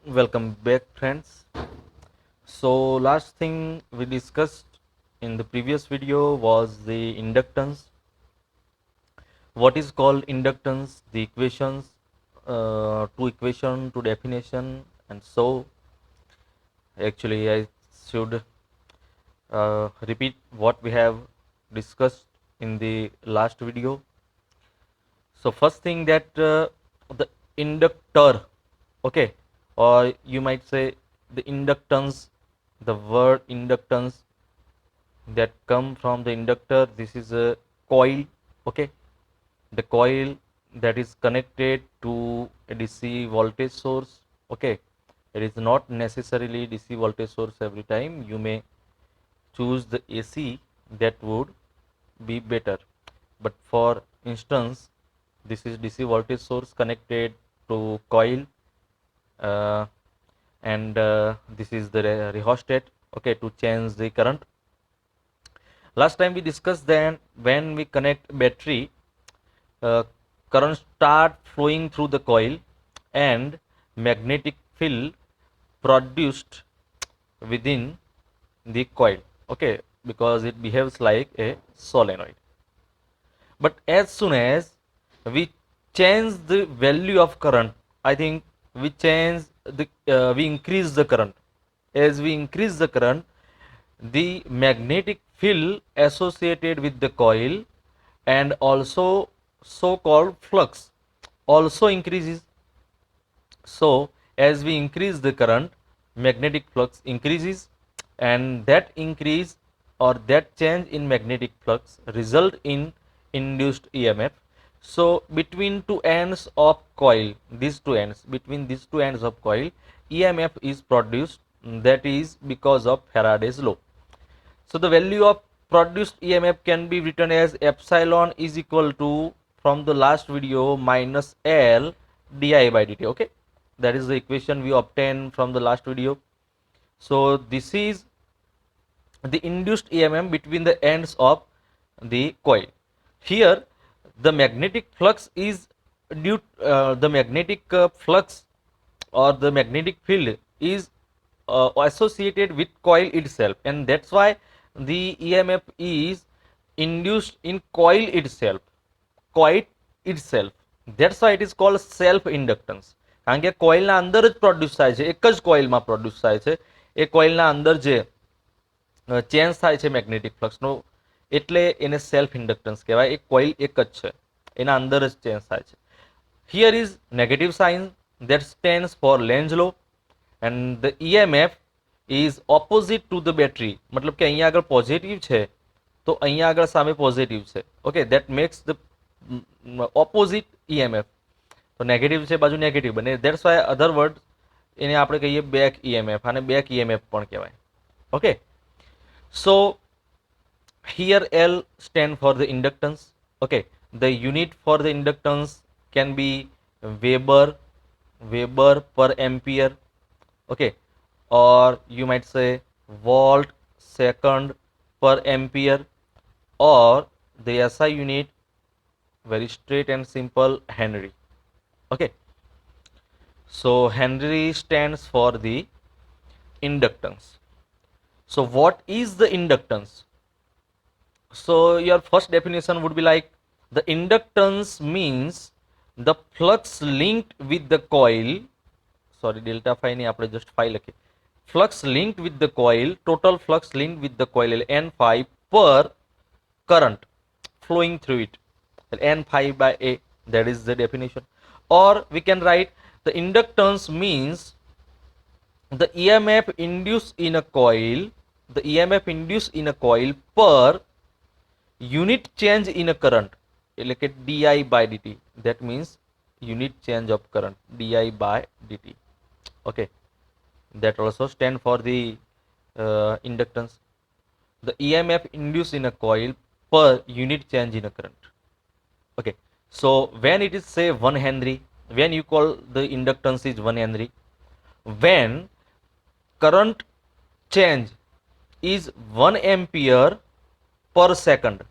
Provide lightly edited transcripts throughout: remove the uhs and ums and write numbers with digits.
Welcome back, friends. So, last thing we discussed in the previous video was the inductance. What is called inductance, the equations, to equation, to definition, and so actually I should repeat what we have discussed in the last video. So, first thing that the inductor, okay, or you might say the inductance, the word inductance that come from the inductor, this is a coil, okay, the coil that is connected to a DC voltage source, okay. It is not necessarily DC voltage source every time. You may choose the AC, that would be better, but for instance this is DC voltage source connected to coil, uh, and this is the rheostat, okay, to change the current. Last time we discussed then when we connect battery, uh, current start flowing through the coil and magnetic field produced within the coil, okay, because it behaves like a solenoid. But as soon as we change the value of current, I think we increase the current. As we increase the current, the magnetic field associated with the coil and also so called flux also increases. So as we increase the current, magnetic flux increases, and that increase or that change in magnetic flux result in induced EMF. So between two ends of coil, between these two ends of coil, EMF is produced, that is because of Faraday's law. So the value of produced EMF can be written as epsilon is equal to, from the last video, minus L di by dt, okay. That is the equation we obtained from the last video. So this is the induced EMF between the ends of the coil. Here the magnetic flux is the magnetic flux or the magnetic field is associated with coil itself, and that's why the EMF is induced in coil itself. That's why it is called self inductance. કારણ કે કોઇલના અંદર જ produce થાય છે, એક જ કોઇલમાં પ્રોડ્યુસ થાય છે. એ કોઇલના અંદર જે ચેન્જ થાય છે મેગ્નેટિક ફ્લક્સનો, એટલે એને સેલ્ફ ઇન્ડક્ટન્સ કહેવાય. એ કોઇલ એક જ છે, એના અંદર જ ચેન્જ થાય છે. Here is negative sign that stands for Lenz law, and the EMF is opposite to the battery. मतलब કે અહીંયા આગળ પોઝિટિવ છે તો અહીંયા આગળ સામે પોઝિટિવ છે, okay. That max the opposite EMF. તો નેગેટિવ છે બાજુ નેગેટિવ બને. ધેટ્સ વાય અધર વર્ડ એને આપણે કહીએ બેક EMF, અને બેક EMF પણ કહેવાય, okay. So here L stand for the inductance, okay. The unit for the inductance can be Weber per ampere, okay, or you might say volt second per ampere, or the SI unit, very straight and simple, Henry, okay. So Henry stands for the inductance. So what is the inductance? So your first definition would be like, the inductance means the flux linked with the coil, sorry delta phi ને આપણે just phi લખીએ, flux linked with the coil, total flux linked with the coil n phi per current flowing through it, n phi by a, that is the definition. Or we can write, the inductance means the EMF induced in a coil, the EMF induced in a coil per unit change in a current, like a di by dt. That means unit change of current, di by dt, okay. That also stand for the inductance. The EMF induced in a coil per unit change in a current, okay. So when it is say 1 Henry, when you call the inductance is 1 Henry, when current change is 1 ampere per second,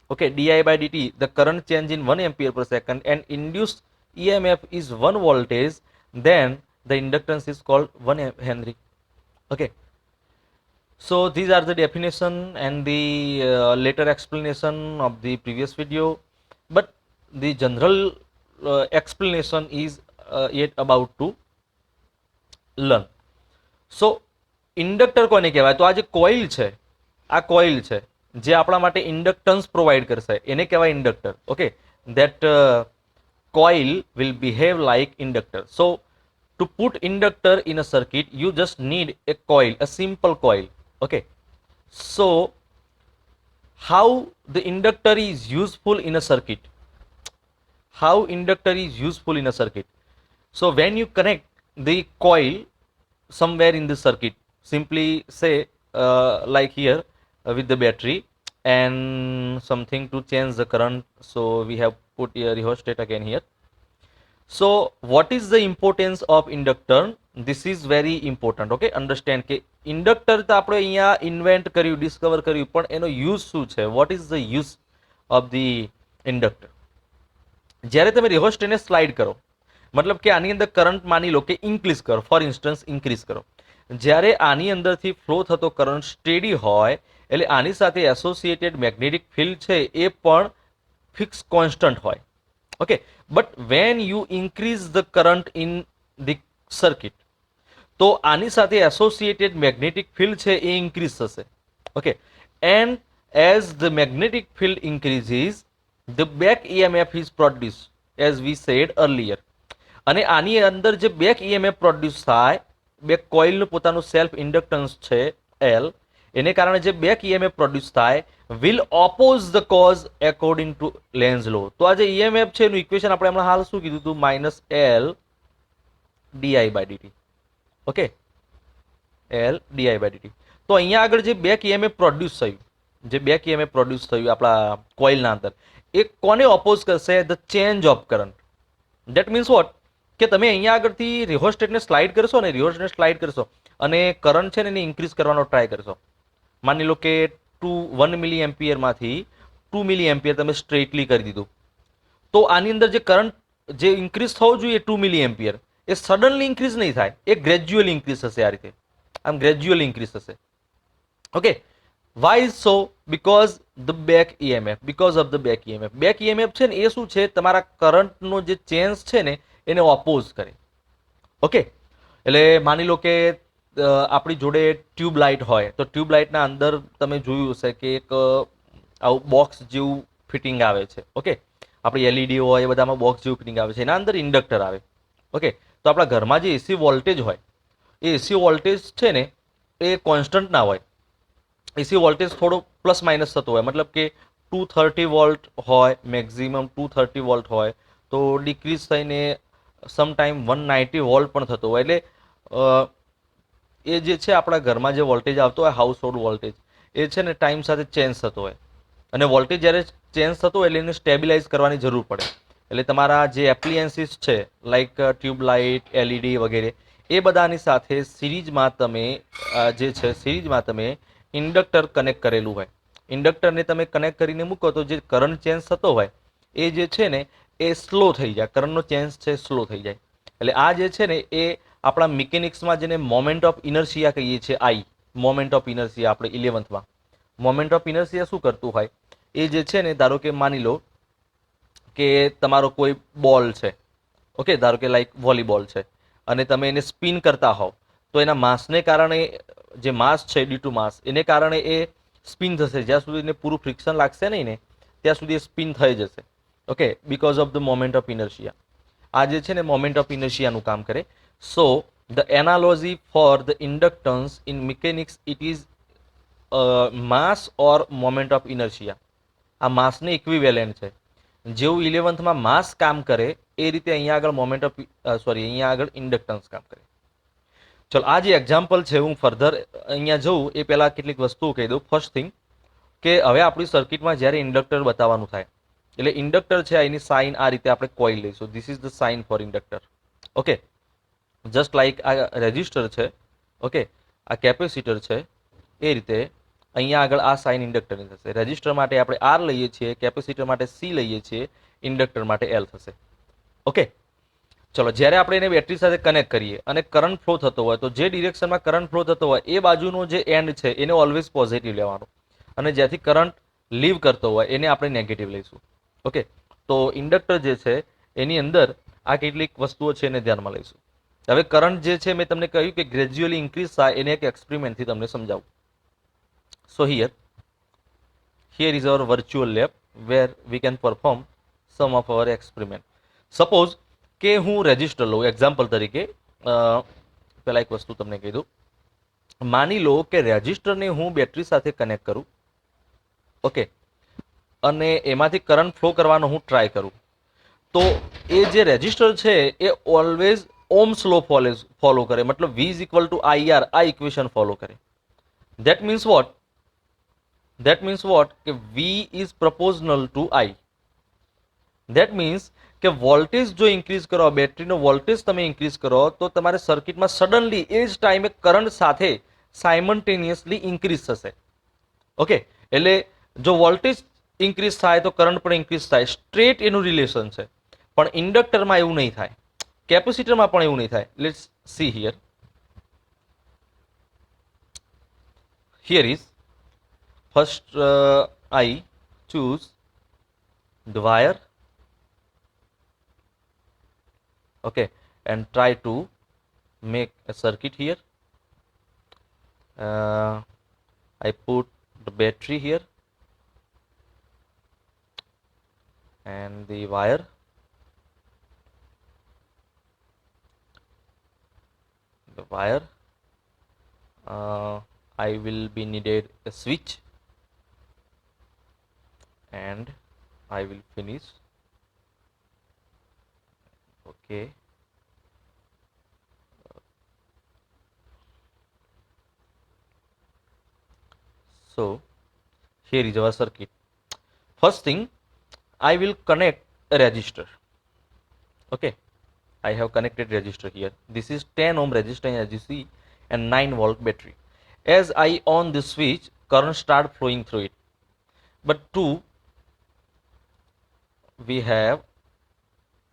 okay, di by dt, the current change in 1 ampere per second, and induced EMF is 1 voltage, then the inductance is called 1 Henry. Okay, so these are the definition and the later explanation of the previous video, but the general explanation is yet about to learn. So inductor કોને કહેવાય? તો આ જે coil છે, આ coil છે જે આપણા માટે ઇન્ડક્ટન્સ પ્રોવાઈડ કરશે, એને કહેવાય inductor. Okay, that coil will behave like inductor. So to put inductor in a circuit, you just need a coil, a simple coil. Okay, so how the inductor is useful in a circuit? How inductor is useful in a circuit? So when you connect the coil somewhere in the circuit, simply say like here with the battery and something to change the current, so we have put here rheostat again here. So what is the importance of inductor? This is very important. Okay, understand કે inductor તો આપણે અહીંયા invent કર્યું, discover કર્યું, પણ એનો use શું છે? What is the use of the inductor? જ્યારે તમે રેહોસ્ટેટને સ્લાઇડ કરો, મતલબ કે આની અંદર કરંટ માની લો કે ઇન્ક્રીઝ કરો, ફોર ઇન્સ્ટન્સ ઇન્ક્રીઝ કરો, જ્યારે આની અંદરથી ફ્લો થતો કરંટ સ્ટેડી હોય એટલે આની સાથે એસોસિએટેડ મેગ્નેટિક ફિલ્ડ છે એ પણ ફિક્સ કોન્સ્ટન્ટ હોય. Okay, but when you increase the current in the circuit, તો આની સાથે એસોસિએટેડ મેગ્નેટિક ફિલ્ડ છે એ ઇન્ક્રીઝ થશે. Okay, and as the magnetic field increases, the back EMF is produce, as we said earlier. અને આની અંદર જે બેક EMF પ્રોડ્યુસ થાય, બેક કોઇલનું પોતાનું સેલ્ફ ઇન્ડક્ટન્સ છે L, એને કારણે જે બેક EMF પ્રોડ્યુસ થાય will oppose the cause according to Lenz લો. તો આ જે EMF છે એનું ઇક્વેશન આપણે હમણાં હાલ શું કીધું હતું? Minus L di/dt. Okay, L di/dt. તો અહીંયા આગળ જે બેક EMF પ્રોડ્યુસ થયું, જે બેક EMF પ્રોડ્યુસ થયું આપણા કોઇલના અંદર, એ કોને ઓપોઝ કરશે? The change of current. That means what? કે તમે અહીંયા આગળથી રિહોસ્ટેટને સ્લાઇડ કરશો ને, રિહોસ્ટેટને સ્લાઇડ કરશો અને કરંટ છે ને એને ઇન્ક્રીઝ કરવાનો ટ્રાય કરશો. માની લો કે 1 મિલી એમ્પિયરમાંથી 2 મિલી એમ્પિયર તમે સ્ટ્રેટલી કરી દીધું, તો આની અંદર જે કરંટ જે ઇન્ક્રીઝ થવો જોઈએ 2 મિલી એમ્પિયર, એ સડનલી ઇન્ક્રીઝ નહીં થાય, એ ગ્રેજ્યુઅલી ઇન્ક્રીઝ થશે. આ રીતે આમ ગ્રેજ્યુઅલી ઇન્ક્રીઝ થશે. Okay, why is so? Because the back EMF, because of the back EMF. Back EMF છે ને એ શું છે? તમારા કરંટનો જે ચેન્જ છે ને એને ઓપોઝ કરે. ઓકે, એટલે માની લો કે આપણી જોડે ટ્યુબ લાઇટ હોય, તો ટ્યુબ લાઇટના અંદર તમે જોયું હશે કે એક આવું બોક્સ જેવું ફિટિંગ આવે છે. ઓકે, આપણી LED હોય એ બધામાં બોક્સ જેવું ફિટિંગ આવે છે, એના અંદર ઇન્ડક્ટર આવે. ઓકે, તો આપણા ઘરમાં જે AC વોલ્ટેજ હોય, એ AC વોલ્ટેજ છે ને એ કોન્સ્ટન્ટ ના હોય. AC વોલ્ટેજ થોડો પ્લસ માઇનસ થતો હોય, મતલબ કે 230 વોલ્ટ હોય, મેક્સિમમ 230 વોલ્ટ હોય, તો ડિક્રીઝ થઈને સમટાઈમ 190 વોલ્ટ પણ થતો હોય. એટલે એ જે છે આપણા ઘરમાં જે વોલ્ટેજ આવતો હોય, હાઉસ હોલ્ડ વોલ્ટેજ, એ છે ને ટાઈમ સાથે ચેન્જ થતો હોય. અને વોલ્ટેજ જ્યારે ચેન્જ થતો હોય એટલે એને સ્ટેબિલાઇઝ કરવાની જરૂર પડે. એટલે તમારા જે એપ્લિયન્સીસ છે લાઈક ટ્યુબ લાઇટ, LED વગેરે, એ બધાની સાથે સિરીઝમાં તમે જે છે સિરીઝમાં તમે ઇન્ડક્ટર કનેક્ટ કરેલું હોય. ઇન્ડક્ટરને તમે કનેક્ટ કરીને મૂકો તો જે કરંટ ચેન્જ થતો હોય એ જે છે ને એ સ્લો થઈ જાય, કરંટનો ચેન્જ છે સ્લો થઈ જાય. એટલે આ જે છે ને એ આપણા મિકેનિક્સમાં જેને મોમેન્ટ ઓફ ઇનર્શિયા કહીએ છીએ, મોમેન્ટ ઓફ ઇનર્શિયા આપણે 11th મોમેન્ટ ઓફ ઇનર્શિયા શું કરતું હોય? એ જે છે ને, ધારો કે માની લો કે તમારો કોઈ બોલ છે, ઓકે, ધારો કે લાઈક વોલીબોલ છે, અને તમે એને સ્પિન કરતા હોવ, તો એના માસને કારણે, જે માસ છે ડ્યુ ટુ માસ, એને કારણે એ સ્પિન થશે. જ્યાં સુધી એને પૂરું ફ્રિક્શન લાગશે નહીં ને ત્યાં સુધી એ સ્પિન થઈ જશે. Okay, because of the moment of inertia. આ જે છે ને મોમેન્ટ ઓફ ઇનર્શિયાનું કામ કરે. So the analogy for the inductance in mechanics it is mass or moment of inertia. આ માસને ઇક્વિવેલેન્ટ છે. જેવું 11th માસ કામ કરે એ રીતે અહીંયા આગળ મોમેન્ટ ઓફ અહીંયા આગળ ઇન્ડક્ટન્સ કામ કરે. ચલો, આ જે એક્ઝામ્પલ છે, હું ફર્ધર અહીંયા જઉં એ પહેલાં કેટલીક વસ્તુઓ કહી દઉં. ફર્સ્ટ થિંગ કે હવે આપણી સર્કિટમાં જ્યારે ઇન્ડક્ટર બતાવવાનું થાય, એટલે ઇન્ડક્ટર છે એની સાઇન આ રીતે આપણે કોઇલ લઈશું. This is the sign for inductor. Okay, just like આ રેઝિસ્ટર છે, ઓકે, આ કેપેસિટર છે, એ રીતે અહીંયા આગળ આ સાઇન ઇન્ડક્ટરની થશે. રેઝિસ્ટર માટે આપણે R લઈએ છીએ, કેપેસિટર માટે C લઈએ છીએ, ઇન્ડક્ટર માટે L થશે. ઓકે, ચલો, જ્યારે આપણે એને બેટરી સાથે કનેક્ટ કરીએ અને કરંટ ફ્લો થતો હોય તો જે ડિરેક્શનમાં કરંટ ફ્લો થતો હોય એ બાજુનો જે એન્ડ છે એને ઓલવેઝ પોઝિટિવ લેવાનો, અને જ્યાંથી કરંટ લીવ કરતો હોય એને આપણે નેગેટિવ લઈશું. ઓકે, તો ઇન્ડક્ટર જે છે એની અંદર આ કેટલીક વસ્તુઓ છે એને ધ્યાનમાં લઈશું. હવે કરંટ જે છે મેં તમને કહ્યું કે ગ્રેજ્યુઅલી ઇન્ક્રીઝ થાય, એને એક એક્સપેરિમેન્ટથી તમને સમજાવું. સો here is our virtual lab where we can perform some of our experiment. Suppose કે હું રેજિસ્ટર લઉં એક્ઝામ્પલ તરીકે. પહેલા એક વસ્તુ તમને કહી દઉં. માની લો કે રેજિસ્ટરને હું બેટરી સાથે કનેક્ટ કરું, ઓકે, અને એમાંથી કરંટ ફ્લો કરવાનો હું ટ્રાય કરું, તો એ જે રેજિસ્ટર છે એ ઓલવેઝ ઓહ્મ્સ લો ફોલો કરે, મતલબ V is equal to IR, આ ઇક્વેશન ફોલો કરે. That means what? That means what? કે V is proportional to I. That means કે વોલ્ટેજ જો ઇન્ક્રીઝ કરો, બેટરીનો વોલ્ટેજ તમે ઇન્ક્રીઝ કરો, તો તમારે સર્કિટમાં સડનલી એ જ ટાઈમે કરંટ સાથે સાયમલ્ટેનિયસલી ઇન્ક્રીઝ થશે. ઓકે, એટલે જો વોલ્ટેજ ઇન્ક્રીઝ થાય તો કરંટ પણ ઇન્ક્રીઝ થાય, સ્ટ્રેટ એનું રિલેશન છે. પણ ઇન્ડક્ટરમાં એવું નહીં થાય, કેપેસિટરમાં પણ એવું નહીં થાય. Let's see here. Here is first I choose the wire, okay, and try to make a circuit here. I put the battery here and the wire. The wire. I will be needed a switch and I will finish. Okay, so here is our circuit. First thing, I will connect a resistor. Okay, I have connected resistor here. This is 10 ohm resistor as you see, and 9 volt battery. As I on the switch, current start flowing through it. But we have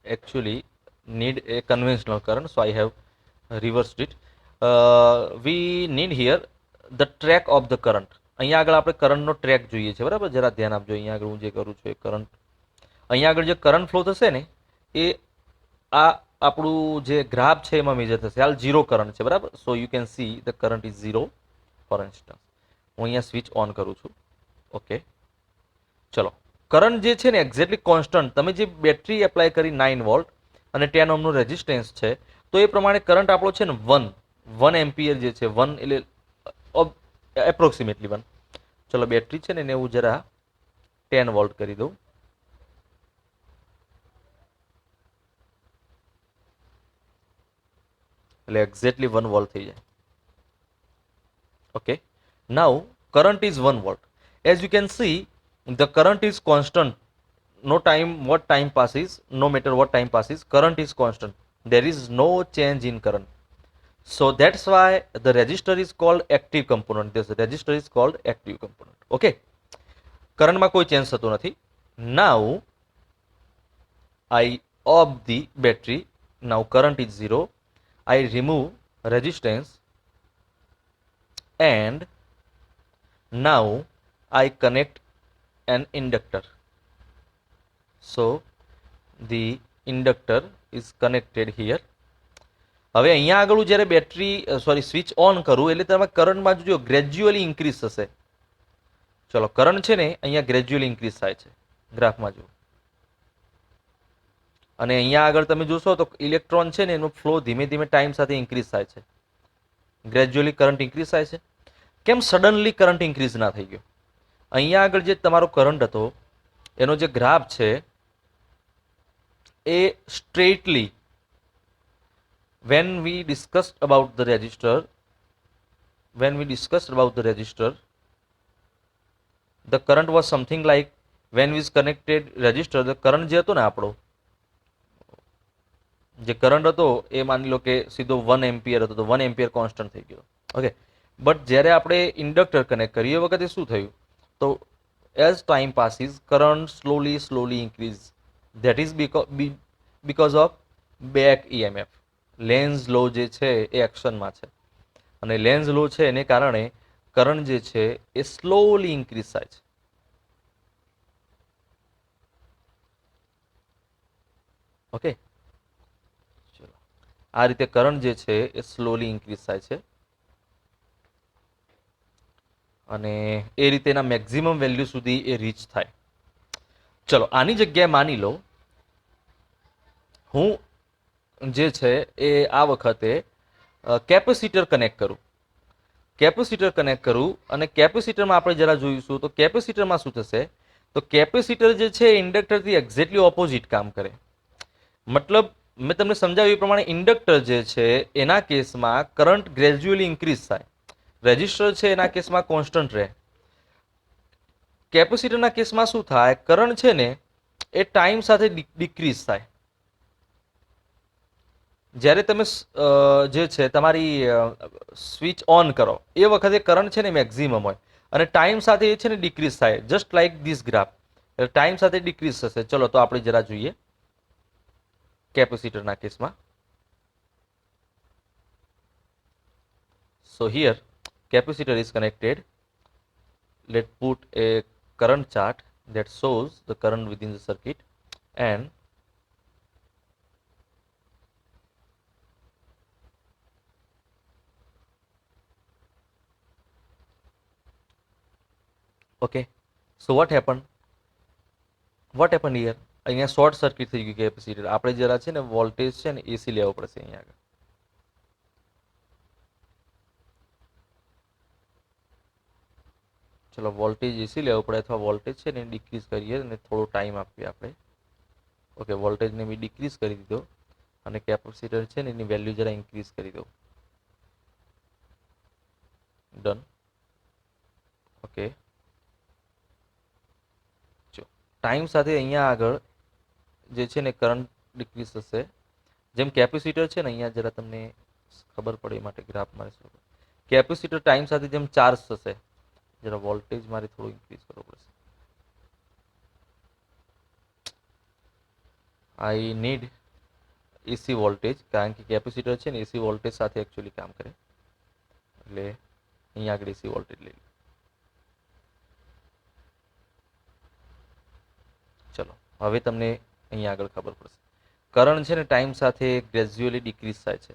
actually need a conventional current, so I have reversed it. We need here the track of the current. અહીંયા આગળ આપણે કરંટનો track જોઈએ છે, બરાબર? જરા ધ્યાન આપજો. અહીંયા આગળ હું જે કરું છું એ કરંટ, અહીંયા આગળ જે કરંટ ફ્લો થશે ને એ આ આપણું જે ગ્રાફ છે એમાં મેજર થશે. હાલ 0 કરંટ છે, બરાબર? So you can see the current is 0 for instance. હું અહીંયા સ્વિચ ઓન કરું છું. ઓકે, ચલો, કરંટ જે છે ને એક્ઝેક્ટલી કોન્સ્ટન્ટ, તમે જે બેટરી એપ્લાય કરી 9 વોલ્ટ અને 10 ઓહમનો રેઝિસ્ટન્સ છે, તો એ પ્રમાણે કરંટ આપણો છે ને 1 એમ્પિયર જે છે, 1 એટલે એપ્રોક્સિમેટલી 1. ચલો, બેટરી છે ને એને હું જરા 10 વોલ્ટ કરી દઉં. એટલે એક્ઝેક્ટલી 1 વોલ્ટ થઈ જાય. Okay, now current is 1 volt. As you can see, the current is constant. No time, what time passes, no matter what time passes, current is constant. There is no change in current. So that's why the resistor is called active component. This resistor is called active component. Okay, current માં કોઈ change થતો નથી. Now I off the battery. Now current is 0. I remove resistance and now I connect an inductor. So the inductor is connected here. હવે અહીંયા આગળ જ્યારે battery switch on કરું એટલે તમે કરંટમાં જો ગ્રેજ્યુઅલી ઇન્ક્રીઝ થશે. ચલો, કરંટ છે ને અહીંયા ગ્રેજ્યુઅલી ઇન્ક્રીઝ થાય છે, ગ્રાફમાં જુઓ. અને અહીંયા આગળ તમે જોશો તો ઇલેક્ટ્રોન છે ને એનો ફ્લો ધીમે ધીમે ટાઈમ સાથે ઇન્ક્રીઝ થાય છે. ગ્રેજ્યુઅલી કરંટ ઇન્ક્રીઝ થાય છે. કેમ સડનલી કરંટ ઇન્ક્રીઝ ના થઈ ગયો? અહીંયા આગળ જે તમારો કરંટ હતો એનો જે ગ્રાફ છે એ સ્ટ્રેટલી, when we discussed about the resistor, the current was something like, when we connected resistor, the current જે હતો ને આપણો જે કરંટ હતો એ માની લો કે સીધો 1 એમ્પિયર હતો, તો 1 એમ્પિયર કોન્સ્ટન્ટ થઈ ગયો. ઓકે, બટ જ્યારે આપણે ઇન્ડક્ટર કનેક્ટ કરીએ એ વખતે શું થયું? તો as time passes current slowly increase. That is because of back EMF. Lenz law જે છે એ એક્શનમાં છે અને લેન્ઝ લો છે એને કારણે કરંટ જે છે એ સ્લોલી ઇન્ક્રીઝ થાય છે. ઓકે, ચલો આ રીતે કરંટ જે છે એ સ્લોલી ઇન્ક્રીઝ થાય છે અને એ રીતે એના મેક્સિમમ વેલ્યુ સુધી એ રીચ થાય. ચલો આની જગ્યાએ માની લો હું જે છે એ આ વખતે કેપેસિટર કનેક્ટ કરું. કેપેસિટર કનેક્ટ કરું અને કેપેસિટરમાં આપણે જરા જોઈશું તો કેપેસિટરમાં શું થશે તો કેપેસિટર જે છે ઇન્ડક્ટરથી એક્ઝેક્ટલી ઓપોઝિટ કામ કરે. મતલબ મેં તમને સમજાવ્યું એ પ્રમાણે ઇન્ડક્ટર જે છે એના કેસમાં કરંટ ગ્રેજ્યુઅલી ઇન્ક્રીઝ થાય, રેઝિસ્ટર છે એના કેસમાં કોન્સ્ટન્ટ રહે. કેપેસિટરના કેસમાં શું થાય, કરંટ છે ને એ ટાઈમ સાથે ડિક્રીઝ થાય. જ્યારે તમે જે છે તમારી સ્વિચ ઓન કરો એ વખતે કરંટ છે ને મેક્ઝિમમ હોય અને ટાઈમ સાથે એ છે ને ડિક્રીઝ થાય, just like this graph. Time સાથે ડિક્રીઝ થશે. ચલો તો આપણે જરા જોઈએ કેપેસિટરના કેસમાં. So here capacitor is connected. Let's put a current chart that shows the current within the circuit and okay. So what happened here? અહીંયા શોર્ટ સર્કિટ થઈ ગયું કેપેસિટર. આપણે જરા છે ને વોલ્ટેજ છે ને એસી લેવો પડશે અહીંયા આગળ. ચલો વોલ્ટેજ એસી લેવો પડે અથવા વોલ્ટેજ છે ને ડિક્રીઝ કરીએ અને થોડો ટાઈમ આપીએ આપણે. ઓકે, વોલ્ટેજને બી ડિક્રીઝ કરી દીધો અને કેપેસિટર છે ને એની વેલ્યુ જરા ઇન્ક્રીઝ કરી દો. ડન. ઓકે, જો ટાઈમ સાથે અહીંયા આગળ જે છે ને કરંટ ડિક્રીઝ થશે. જેમ કેપેસિટર છે ને અહીંયા જરા તમને ખબર પડે એ માટે ગ્રાફ મારે કેપેસિટર ટાઈમ સાથે જેમ ચાર્જ થશે, જરા વોલ્ટેજ મારે થોડું ઇન્ક્રીઝ કરવું પડશે. આઈ નીડ એસી વોલ્ટેજ, કારણ કે કેપેસિટર છે ને એસી વોલ્ટેજ સાથે એકચ્યુઅલી કામ કરે, એટલે અહીંયા આગળ એસી વોલ્ટેજ લઈ લો. ચલો હવે તમને અહીંયા આગળ ખબર પડશે. કરંટ છે ને ટાઈમ સાથે ગ્રેજ્યુઅલી ડિક્રીઝ થાય છે.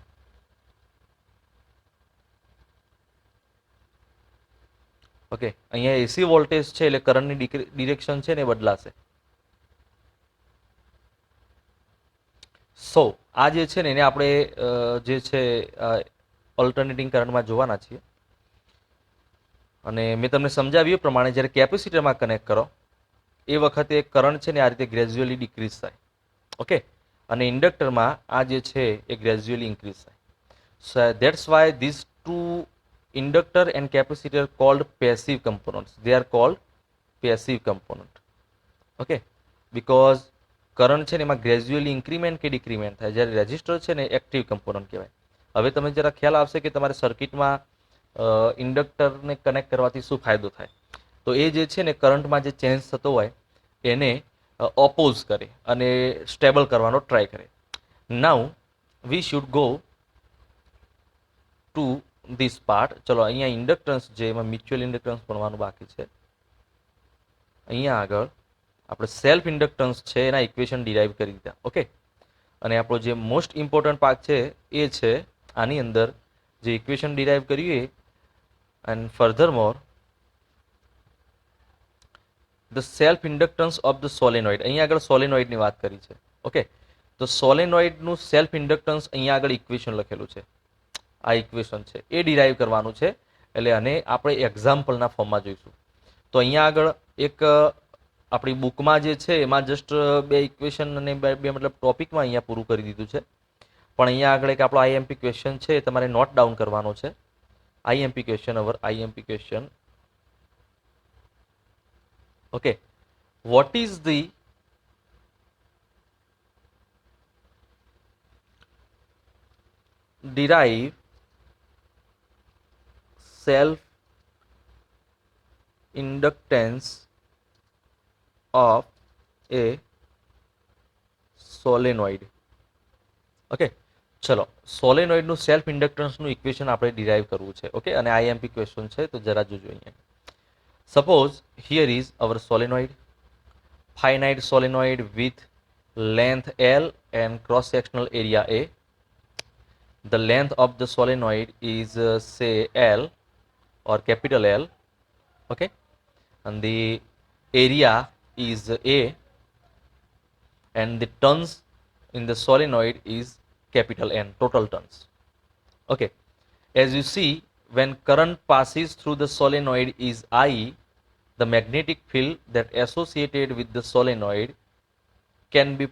ઓકે, અહીંયા એસી વોલ્ટેજ છે એટલે કરંટની ડિરેક્શન છે ને બદલાશે. સો આ જે છે ને એને આપણે જે છે ઓલ્ટરનેટિંગ કરંટમાં જોવાના છીએ. અને મેં તમને સમજાવ્યું પ્રમાણે જ્યારે કેપેસિટરમાં કનેક્ટ કરો એ વખતે કરંટ છે ને આ રીતે ગ્રેજ્યુઅલી ડિક્રીઝ થાય. ઓકે, અને ઇન્ડક્ટરમાં આ જે છે એ ગ્રેજ્યુઅલી ઇન્ક્રીઝ થાય. So that's why this to inductor and capacitor called passive components. They are called passive component. Okay, because current છે ને એમાં ગ્રેજ્યુઅલી ઇન્ક્રીમેન્ટ કે ડિક્રીમેન્ટ થાય, જ્યારે રેઝિસ્ટર છે ને એક્ટિવ કમ્પોનન્ટ કહેવાય. હવે તમે જરા ખ્યાલ આવશે કે તમારે સર્કિટમાં ઇન્ડક્ટરને કનેક્ટ કરવાથી શું ફાયદો થાય. તો એ જે છે ને કરંટમાં જે ચેન્જ થતો હોય એને ઓપોઝ કરે અને સ્ટેબલ કરવાનો ટ્રાય કરે. Now we should go to this part. ચલો અહીંયા ઇન્ડક્ટન્સ જે એમાં મ્યુચ્યુઅલ ઇન્ડક્ટન્સ ભણવાનું બાકી છે. અહીંયા આગળ આપણે સેલ્ફ ઇન્ડક્ટન્સ છે એના ઇક્વેશન ડિરાઈવ કરી દીધા. ઓકે, અને આપણો જે મોસ્ટ ઇમ્પોર્ટન્ટ પાર્ટ છે એ છે આની અંદર જે ઇક્વેશન ડિરાઈવ કર્યું એ, and further more the self inductance of the solenoid. અહીંયા આગળ સોલેનોઇડની વાત કરી છે. ઓકે, તો સોલેનોઇડનું સેલ્ફ ઇન્ડક્ટન્સ અહીંયા આગળ ઇક્વેશન લખેલું છે. આ ઇક્વેશન છે એ ડિરાઈવ કરવાનું છે, એટલે આને આપણે એક્ઝામ્પલના ફોર્મમાં જોઈશું. તો અહીંયા આગળ એક આપણી બુકમાં જે છે એમાં જસ્ટ બે ઇક્વેશન અને બે મતલબ ટોપિકમાં અહીંયા પૂરું કરી દીધું છે. પણ અહીંયા આગળ એક આપણો આઈએમપી ક્વેશ્ચન છે એ તમારે નોટ ડાઉન કરવાનો છે. IMP question, our IMP question. Okay, what is the derive self inductance of a solenoid? ઓકે, ચલો સોલેનોઇડનું સેલ્ફ ઇન્ડક્ટન્સનું ઇક્વેશન આપણે ડિરાઈવ કરવું છે. ઓકે, અને આઈએમપી ક્વેશ્ચન છે તો જરા જોજો અહીંયા. Suppose here is our solenoid, finite solenoid with length L and cross sectional area A. The length of the solenoid is say L or capital L, okay, and the area is A, and the turns in the solenoid is capital N, total turns. Okay, as you see, when current passes through the solenoid is I, the magnetic field that associated with the solenoid can be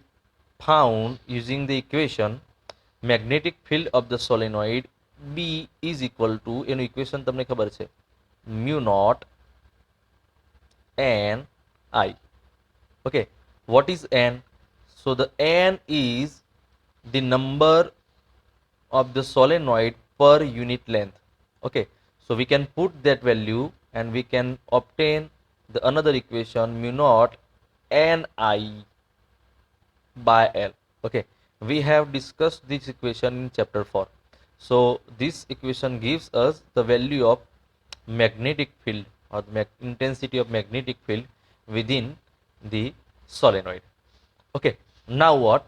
found using the equation magnetic field of the solenoid B is equal to, એનું equation તમને ખબર છે, mu naught n I. Okay, what is n? So the n is the number of the solenoid per unit length. Okay, so we can put that value and we can obtain the another equation mu naught ni by L. Okay, we have discussed this equation in chapter 4. So this equation gives us the value of magnetic field or the intensity of magnetic field within the solenoid. Okay, now what?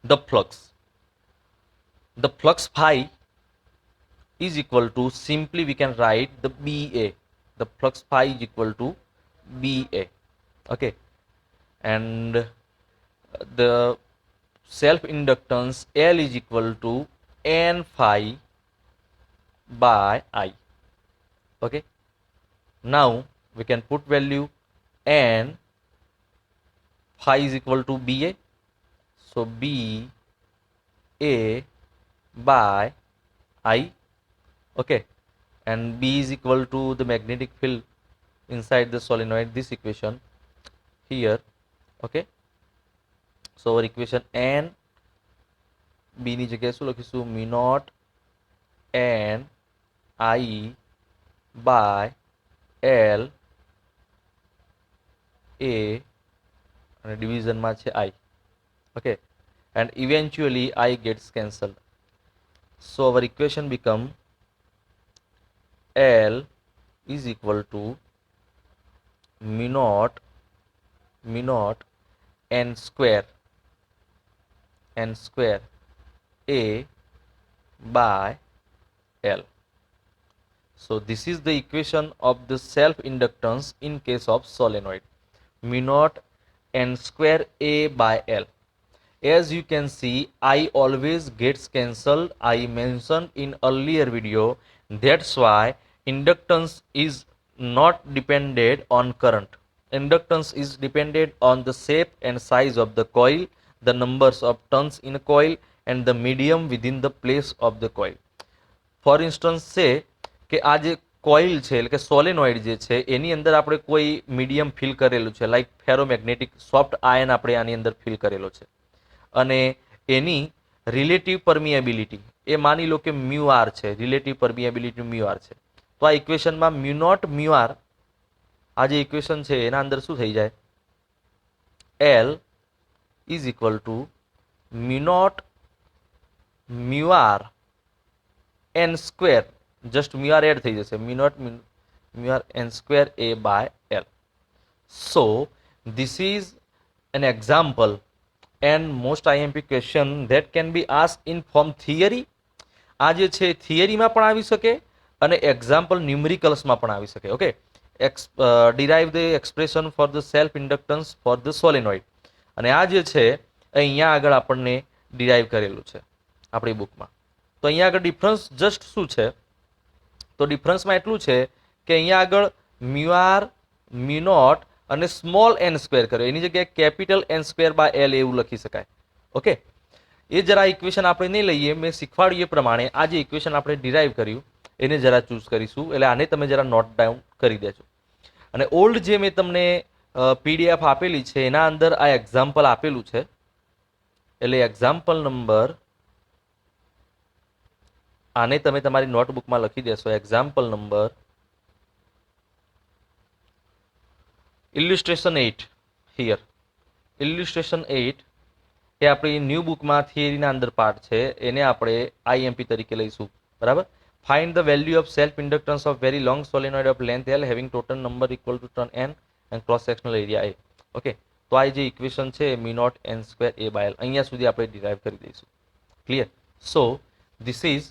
The flux. The flux phi is equal to, simply we can write the BA. The flux phi is equal to BA. Okay, and the self inductance L is equal to n phi by I. Okay, now we can put value n phi is equal to BA, so BA by I. Okay, and B is equal to the magnetic field inside the solenoid, this equation here. Okay, so our equation n B ની જગ્યાએ શું લખીશું, mu naught n I by L A અને ડિવિઝનમાં છે I. Okay, and eventually I gets cancelled, so our equation become L is equal to mu naught n square A by L. So this is the equation of the self inductance in case of solenoid, mu naught n square A by L. As you can see, I always gets cancelled. I mentioned in earlier video, that's why inductance is not dependent on current. Inductance is dependent on the shape and size of the coil, the numbers of turns in a coil, and the medium within the place of the coil. For instance, say કે આ જે coil છે એટલે કે solenoid જે છે એની અંદર આપણે કોઈ મીડિયમ ફિલ કરેલું છે, લાઈક ફેરોમેગ્નેટિક સોફ્ટ આયન આપણે આની અંદર ફિલ કરેલો છે, અને એની રિલેટિવ પરમિએબિલિટી એ માની લો કે મ્યુ આર છે, રિલેટિવ પરમિએબિલિટી મ્યુ આર છે, તો આ ઇક્વેશનમાં મ્યુ નોટ મ્યુ આર, આ જે ઇક્વેશન છે એના અંદર શું થઈ જાય, L is equal to mu nought mu R N square, just mu R add થઈ જશે, mu nought mu R N square A by L. So this is an example and most IMP question that can be asked in from theory. આ જે છે થિયરીમાં પણ આવી શકે અને example ન્યુમેરિકલ્સમાં પણ આવી શકે. Okay, derive the expression for the self inductance for the solenoid, અને આ જે છે અહીંયા આગળ આપણને ડિરાઈવ કરેલું છે આપણી બુકમાં. તો અહીંયા આગળ ડિફરન્સ જસ્ટ શું છે, તો ડિફરન્સમાં એટલું છે કે અહીંયા આગળ મ્યુ આર મ્યુ નોટ અને સ્મોલ એન સ્ક્વેર કર્યો, એની જગ્યાએ capital N square by L એવું લખી શકાય. ઓકે, એ જરા ઇક્વેશન આપણે નહીં લઈએ, મેં શીખવાડ્યું એ પ્રમાણે આ જે ઇક્વેશન આપણે ડિરાઈવ કર્યું એને જરા ચૂઝ કરીશું, એટલે આને તમે જરા નોટ ડાઉન કરી દેજો. અને ઓલ્ડ જે મેં તમને પીડીએફ આપેલી છે એના અંદર આ એક્ઝામ્પલ આપેલું છે, એટલે એક્ઝામ્પલ નંબર આને તમે તમારી નોટબુકમાં લખી દેશો, example number illustration 8 here, illustration 8, એ આપણી ન્યૂ બુકમાં થિયરીના અંદર પાર્ટ છે, એને આપણે આઈએમપી તરીકે લઈશું. બરાબર. Find the value of self inductance of very long solenoid of length L having total number equal to turn N and cross sectional area A. Okay, તો આ જે ઇક્વેશન છે mu naught N square A by L, અહીંયા સુધી આપણે derive કરી દઈશું. Clear? So this is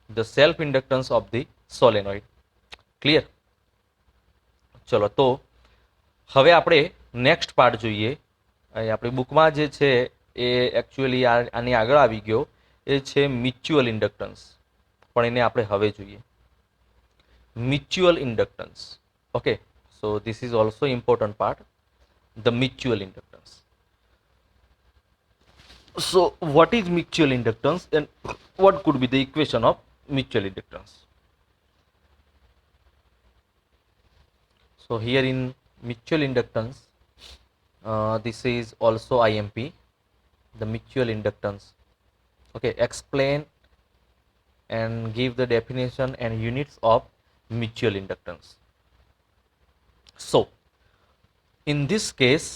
the self inductance of the solenoid. Clear? ચલો, તો હવે આપણે નેક્સ્ટ પાર્ટ જોઈએ. અહીં આપણી બુકમાં જે છે એ એકચ્યુઅલી આની આગળ આવી ગયો, એ છે મ્યુચ્યુઅલ ઇન્ડક્ટન્સ, પણ એને આપણે હવે જોઈએ. Mutual inductance. Okay, so this is also important part, the mutual inductance. So what is mutual inductance and what could be the equation of mutual inductance? So here in mutual inductance, this is also IMP, the mutual inductance. Okay, explain and give the definition and units of mutual inductance. So in this case,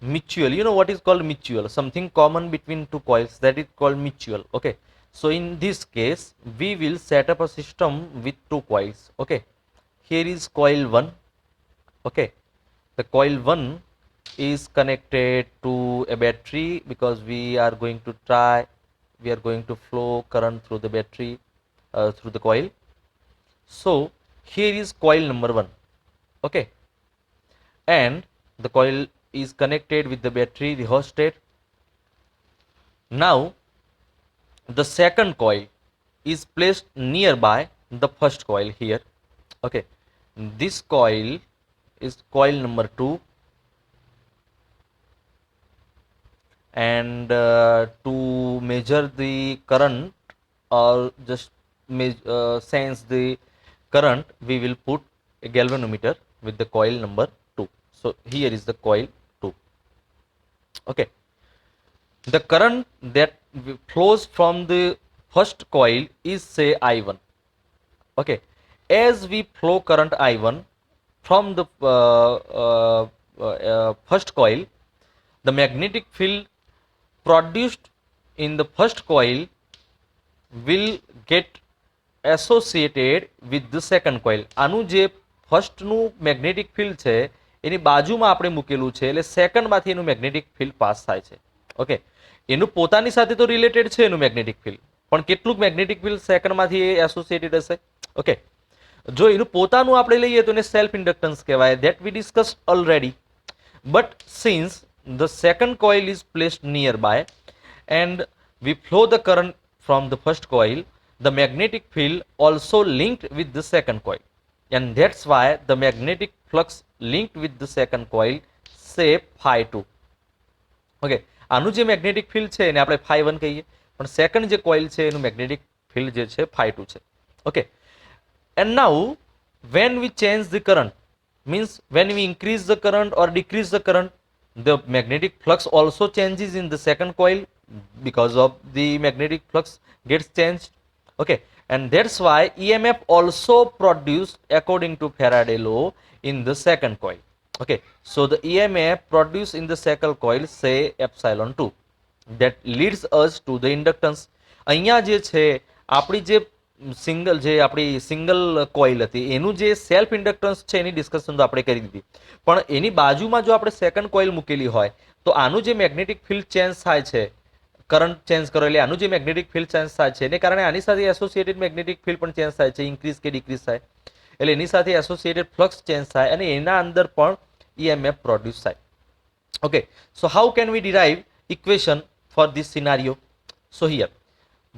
mutual, you know what is called mutual? Something common between two coils, that is called mutual. Okay, so in this case we will set up a system with two coils. Okay, here is coil 1. Okay, the coil 1 is connected to a battery because we are going to flow current through the battery, through the coil. So here is coil number 1. Okay, and the coil is connected with the battery rheostat. Now the second coil is placed nearby the first coil here. Okay, this coil is coil number 2, and to measure the current or just sense the current, we will put a galvanometer with the coil number 2. So here is the coil 2. Okay, the current that flows from the first coil is say I1. Okay, as we flow current I1 from the first coil, the magnetic field produced in the first coil will get associated with the second coil. આનું જે ફર્સ્ટનું magnetic field છે એની બાજુમાં આપણે મૂકેલું છે, એટલે સેકન્ડમાંથી એનું magnetic field pass થાય છે. ઓકે, એનું પોતાની સાથે તો રિલેટેડ છે એનું મેગ્નેટિક ફિલ્ડ, પણ કેટલુંક મેગ્નેટિક ફિલ્ડ સેકન્ડમાંથી એસોસિએટેડ હશે. ઓકે, જો એનું પોતાનું આપણે લઈએ તો એને સેલ્ફ ઇન્ડક્ટન્સ કહેવાય, that we discuss already. But since the second coil is placed nearby and we flow the current from the first coil, the magnetic field also linked with the second coil, and that's why the magnetic flux linked with the second coil say phi2. Okay, આનું જે magnetic field છે એને આપણે phi1 કહીએ, પણ second જે coil છે એનું મેગ્નેટિક ફિલ્ડ જે છે phi2 છે. Okay, and now when we change the current, means when we increase the current or decrease the current, the magnetic flux also changes in the second coil because of the magnetic flux gets changed. Okay, and that's why EMF also produced according to Faraday law in the second coil. Okay, so the EMF produced in the second coil say epsilon 2, that leads us to the inductance. અહીંયા જે છે આપણી જે single coil હતી એનું જે self inductance છે એની discussion તો આપણે કરી દીધી, પણ એની બાજુમાં જો આપણે સેકન્ડ કોઇલ મૂકેલી હોય તો આનું જે મેગ્નેટિક ફિલ્ડ ચેન્જ થાય છે, કરંટ ચેન્જ કરો એટલે આનું જે મેગ્નેટિક ફિલ્ડ ચેન્જ થાય છે એને કારણે આની સાથે એસોસિએટેડ મેગ્નેટિક ફિલ્ડ પણ ચેન્જ થાય છે, ઇન્ક્રીઝ કે ડિક્રીઝ થાય, એટલે એની સાથે એસોસિએટેડ ફ્લક્સ ચેન્જ થાય અને એના અંદર પણ EMF પ્રોડ્યુસ થાય. Okay, so how can we derive equation for this scenario? So here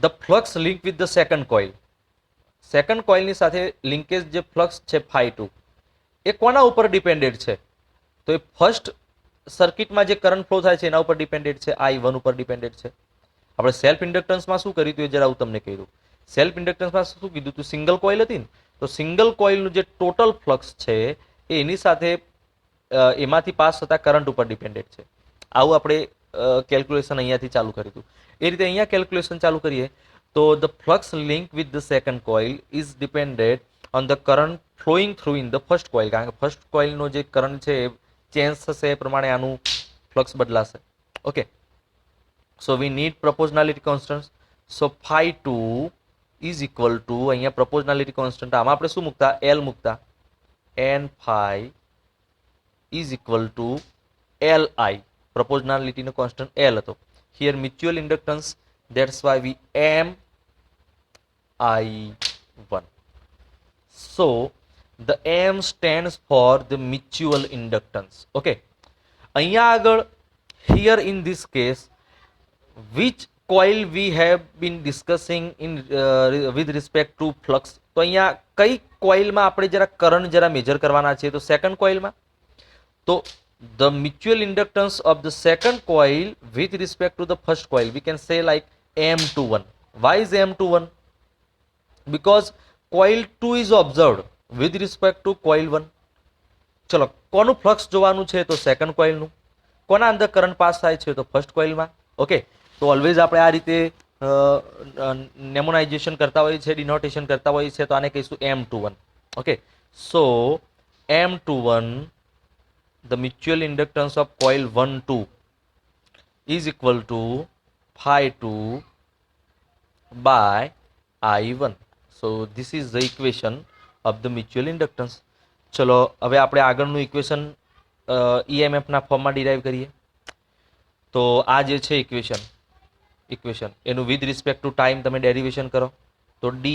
the flux link with the second coil, second કોઇલની સાથે લિંકેજ જે ફ્લક્સ છે phi2 એ કોના ઉપર ડિપેન્ડેડ છે? તો એ ફર્સ્ટ સર્કિટમાં જે કરંટ ફ્લો થાય છે એના ઉપર ડિપેન્ડેડ છે, I1 ઉપર ડિપેન્ડેડ છે. આપણે સેલ્ફ ઇન્ડક્ટન્સમાં શું કર્યું હતું એ જરા હું તમને કહ્યું. સેલ્ફ ઇન્ડક્ટન્સમાં શું કીધું હતું? સિંગલ કોઇલ હતી ને, તો સિંગલ કોઇલનું જે ટોટલ ફ્લક્સ છે એ એની સાથે એમાંથી પાસ થતા કરંટ ઉપર ડિપેન્ડેડ છે. આવું આપણે કેલ્ક્યુલેશન અહીંયાથી ચાલુ કર્યું હતું. એ રીતે અહીંયા કેલ્ક્યુલેશન ચાલુ કરીએ તો the flux link with the second coil is dependent on the current flowing through in the first coil, કારણ કે ફર્સ્ટ કોઇલનો જે કરંટ છે એ ચેન્જ થશે એ પ્રમાણે આનું ફ્લક્સ બદલાશે. Okay, So we need proportionality constants. So phi 2 is equal to અહીંયા proportionality constant આમાં આપણે શું મૂકતા L મૂકતા n phi is equal to Li. Proportionality no constant L હતો. Here mutual inductance, that's why we m I1. So the M stands for the mutual inductance. Okay. અહીંયા આગળ here in this case which coil we have been discussing in with respect to flux. તો અહીંયા કઈ કોઇલમાં આપણે જરા current જરા major કરવાના છે તો સેકન્ડ કોઇલમાં. તો the mutual inductance of the second coil with respect to the first coil we can say like M21. Why is M21? Because coil 2 is observed with respect to coil 1. ચલો કોનું flux જોવાનું છે તો second કોઇલનું. કોના અંદર current pass થાય છે તો ફર્સ્ટ કોઇલમાં. ઓકે, તો ઓલવેઝ આપણે આ રીતે નેમોનાઇઝેશન કરતા હોઈએ છીએ, ડિનોટેશન કરતા હોઈએ છીએ, તો આને કહીશું M21. Okay, so M21 the mutual inductance of coil 1 2 is equal to phi 2 by I1. So this is the equation of the mutual inductance. ચલો હવે આપણે આગળનું ઇક્વેશન EMF ના ફોર્મમાં ડિરાઈવ કરીએ. તો આ જે છે ઇક્વેશન એનું વિથ રિસ્પેક્ટ ટુ ટાઈમ તમે ડેરિવેશન કરો તો d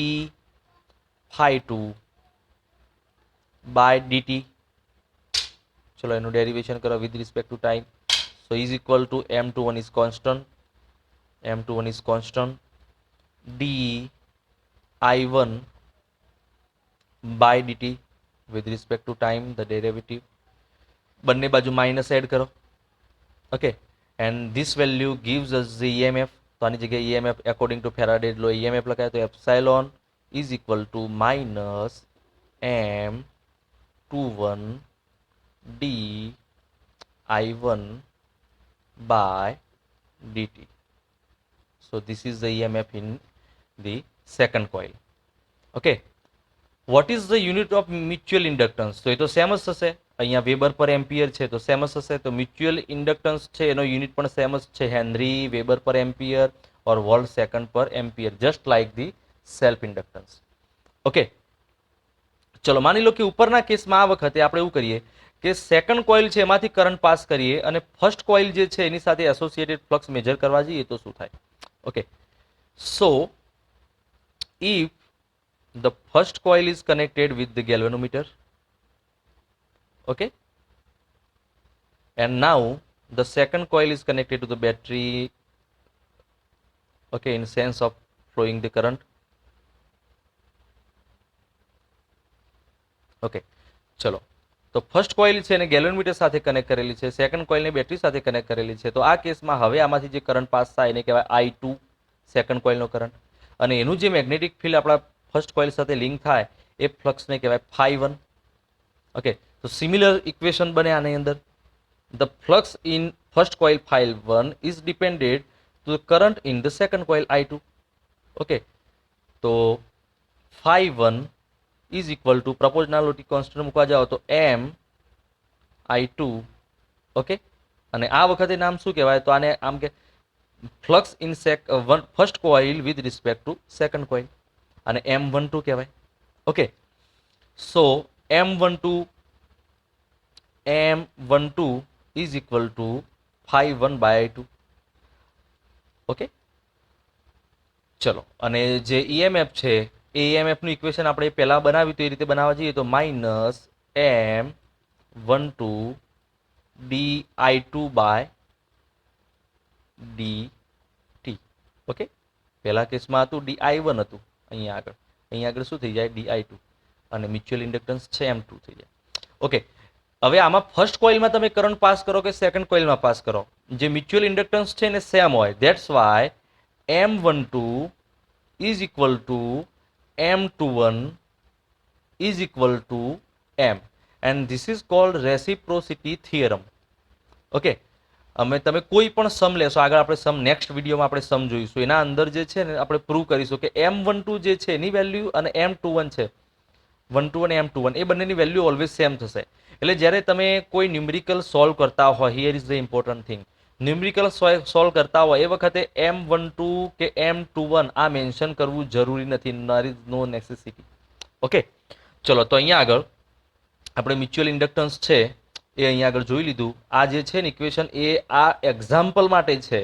phi 2 by dt. ચલો એનું ડેરિવેશન કરો with respect to time. So is equal two M21 is constant d I1 by dt with respect to time the derivative. બંને બાજુ minus add કરો. Okay, and this value gives us the EMF. તો આની જગ્યાએ EMF according to Faraday law EMF લખાય તો epsilon is equal to minus M21 d I1 by dt. So this is the EMF in the second coil. Okay, what is the unit of mutual inductance? તો એ તો same જ થશે. અહીંયા weber પર ampere છે તો સેમ જ થશે. તો મ્યુચ્યુઅલ ઇન્ડક્ટન્સ છે એનો યુનિટ પણ સેમ જ છે, હેનરી, વેબર પર એમ્પિયર ઓર વોલ્ટ સેકન્ડ પર ampere, just like the self inductance. Okay, ચલો માની લો કે ઉપરના કેસમાં આ વખતે આપણે એવું કરીએ કે સેકન્ડ કોઇલ છે એમાંથી કરંટ પાસ કરીએ અને ફર્સ્ટ કોઇલ જે છે એની સાથે એસોસિએટેડ ફ્લક્સ મેજર કરવા જઈએ તો શું થાય. Okay, so if the first coil is connected with the galvanometer, okay, and now the second coil is connected to the battery, okay, in sense of flowing the current. Okay, ચલો તો first coil છે એને galvanometer સાથે connect કરેલી છે, second કોઇલને battery સાથે connect કરેલી છે. તો આ કેસમાં હવે આમાંથી જે કરંટ પાસ થાય એને કહેવાય I2, સેકન્ડ કોઇલનો કરંટ, અને એનું જે મેગ્નેટિક ફિલ્ડ આપણા ફર્સ્ટ કોઇલ સાથે લિંક થાય એ ફ્લક્સને કહેવાય phi 1. ઓકે, તો સિમિલર ઇક્વેશન બને આની અંદર. The flux in first coil phi 1 is depended to the current in the second coil I2. Okay, તો phi 1 is equal two proportionality constant મૂકવા જાઓ તો M I2. ઓકે, અને આ વખતે નામ શું કહેવાય તો આને આમ કે flux in first coil with respect to second coil, અને M12 કહેવાય. Okay, so M12 is equal two phi 1 by I2. Okay, ચલો અને જે EMF છે એ EMF નું ઇક્વેશન આપણે પહેલા બનાવ્યું તો એ રીતે બનાવવા જઈએ તો minus M12 d I2 by dt. Okay, પહેલા કેસમાં હતું d I1 હતું, અહીંયા આગળ શું થઈ જાય d I2, અને મ્યુચ્યુઅલ ઇન્ડક્ટન્સ છે M2 થઈ જાય. ઓકે, હવે આમાં ફર્સ્ટ કોઇલમાં તમે કરંટ પાસ કરો કે સેકન્ડ કોઇલમાં પાસ કરો, જે મ્યુચ્યુઅલ ઇન્ડક્ટન્સ છે ને સેમ હોય. That's why M12 is equal two M21 is equal to M, and this is called reciprocity theorem. Okay, તમે કોઈ પણ સમ લેશો, આગળ આપણે સમ નેક્સ્ટ વિડીયોમાં આપણે સમ જોઈશું, એના અંદર જે છે ને આપણે પ્રૂવ કરીશું કે M12 જે છે એની વેલ્યુ અને M21 છે, 12 અને M21 એ બંનેની વેલ્યુ ઓલવેઝ સેમ થશે. એટલે જ્યારે તમે કોઈ ન્યુમેરિકલ સોલ્વ કરતા હોય, here is the important thing, numerical solve કરતા હોય એ વખતે M12 કે M21 આ મેન્શન કરવું જરૂરી નથી. There is no necessity. Okay, ચલો તો અહીંયા આગળ આપણે મ્યુચ્યુઅલ ઇન્ડક્ટન્સ છે એ અહીંયા આગળ જોઈ લીધું. આ જે છે ને ઇક્વેશન એ આ એક્ઝામ્પલ માટે છે.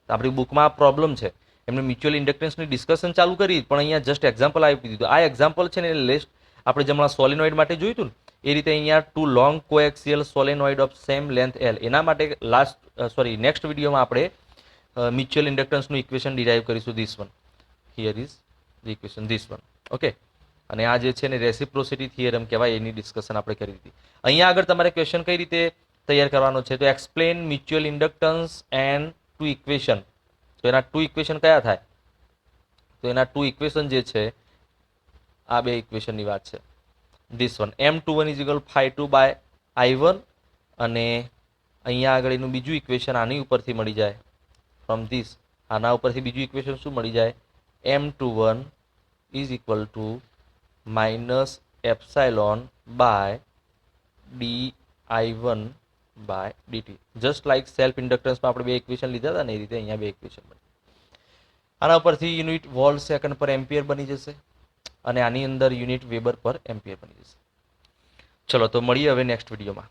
આપણી બુકમાં આ પ્રોબ્લેમ છે. એમને મ્યુચ્યુઅલ ઇન્ડક્ટન્સની ડિસ્કશન ચાલુ કરી પણ અહીંયા જસ્ટ એક્ઝામ્પલ આપી દીધું. આ એક્ઝામ્પલ છે ને લેસ્ટ આપણે હમણાં સોલેનોઇડ માટે જોયું હતું ને એ રીતે અહીંયા two long coaxial solenoid of same length L એના માટે નેક્સ્ટ વિડીયોમાં આપણે મ્યુચ્યુઅલ ઇન્ડક્ટન્સનું ઇક્વેશન ડિરાઈવ કરીશું. This one here is the equation this one. Okay, અને આ જે છે ને રેસિપ્રોસિટી થિયરમ કહેવાય એની ડિસ્કશન આપણે કરી હતી. અહીંયા આગળ તમારે ક્વેશ્ચન કઈ રીતે તૈયાર કરવાનો છે તો explain mutual inductance and two equation. તો એના ટુ ઇક્વેશન કયા થાય? તો એના ટુ ઇક્વેશન જે છે આ બે ઇક્વેશનની વાત છે. This one M21 is equal φ2 by I1 અને અહીંયા આગળ એનું બીજું ઇક્વેશન આની ઉપરથી મળી જાય. ફ્રોમ ધીસ આના ઉપરથી બીજું ઇક્વેશન શું મળી જાય? M21 is equal to minus epsilon by DI1 by DT. Just like self ઇન્ડક્ટન્સમાં આપણે બે ઇક્વેશન લીધા હતા ને એ રીતે અહીંયા બે ઇક્વેશન મળી. આના ઉપરથી યુનિટ વોલ્ટ સેકન્ડ પર એમ્પિયર બની જશે અને આની અંદર યુનિટ વેબર પર એમ્પિયર બની જશે. ચલો તો મળીએ હવે નેક્સ્ટ વિડીયોમાં.